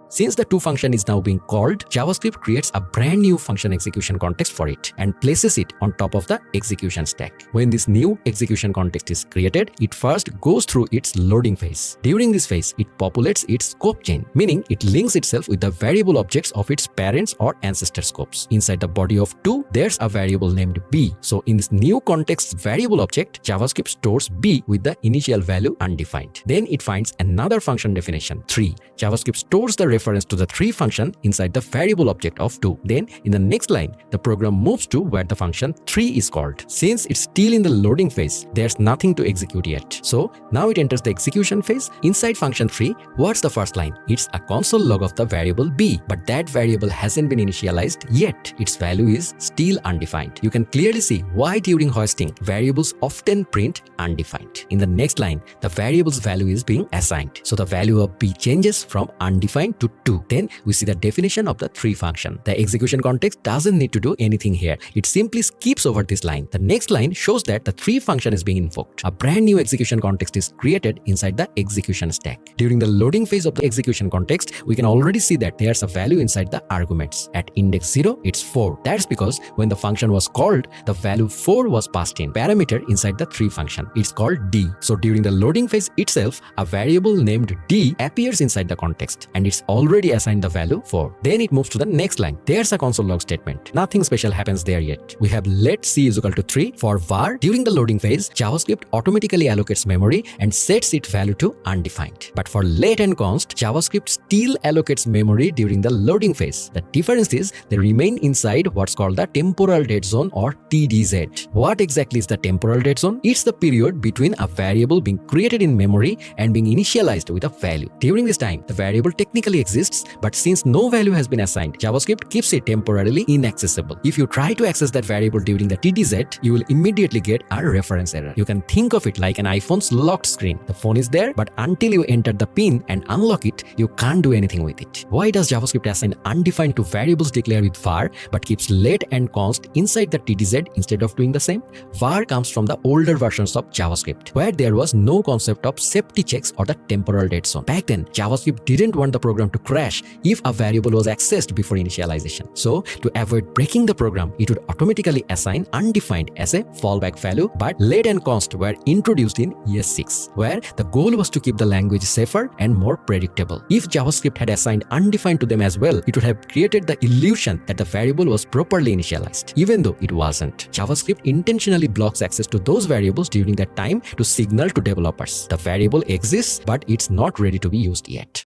Since the to function is now being called, JavaScript creates a brand new function execution context for it and places it on top of the execution stack. When this new execution context is created, it first goes through its loading phase. During this phase, it populates its scope chain, meaning it links itself with the variable objects of its parents or ancestor scopes. Inside the body of to, there's a variable named b. So in this new context variable object, JavaScript stores b with the initial value undefined. Then it finds another function definition, 3. JavaScript stores the reference to the 3 function inside the variable object of 2. Then in the next line, the program moves to where the function 3 is called. Since it's still in the loading phase, there's nothing to execute yet. So now it enters the execution phase. Inside function 3, what's the first line? It's a console log of the variable b, but that variable hasn't been initialized yet. Its value is still undefined. You can clearly see why during hoisting, variables often print undefined. In the next line, the variable's value is being assigned. So the value of b changes from undefined to 2. Then we see the definition of the 3 function. The execution context doesn't need to do anything here. It simply skips over this line. The next line shows that the 3 function is being invoked. A brand new execution context is created inside the execution stack. During the loading phase of the execution context, we can already see that there's a value inside the arguments. At index 0, it's 4. That's because when the function was called, the value 4 was passed in, parameter inside the 3 function. It's called d. So during the loading phase itself, a variable named d appears inside the context, and it's already assigned the value 4. Then it moves to the next line. There's a console log statement. Nothing special happens there yet. We have let c is equal to 3 for var. During the loading phase, JavaScript automatically allocates memory and sets its value to undefined. But for let and const, JavaScript still allocates memory during the loading phase. The difference is they remain inside what's called the temporal dead zone or TDZ. What exactly is the temporal dead zone? It's the period between a variable being created in memory and being initialized with a value. During this time, the variable technically exists, but since no value has been assigned, JavaScript keeps it temporarily inaccessible. If you try to access that variable during the TDZ, you will immediately get a reference error. You can think of it like an iPhone's locked screen. The phone is there, but until you enter the PIN and unlock it, you can't do anything with it. Why does JavaScript assign undefined to variables declared with var, but keeps let and const inside the TDZ instead of doing the same? Var comes from the older versions of JavaScript, where there was no concept of safety checks or the temporal dead zone. Back then, JavaScript didn't want the program to crash if a variable was accessed before initialization. So, to avoid breaking the program, it would automatically assign undefined as a fallback value, but let and const were introduced in ES6, where the goal was to keep the language safer and more predictable. If JavaScript had assigned undefined to them as well, it would have created the illusion that the variable was properly initialized, even though it wasn't. JavaScript intentionally blocks access to those variables during that time to signal to developers the variable exists, but it's not ready to be used yet.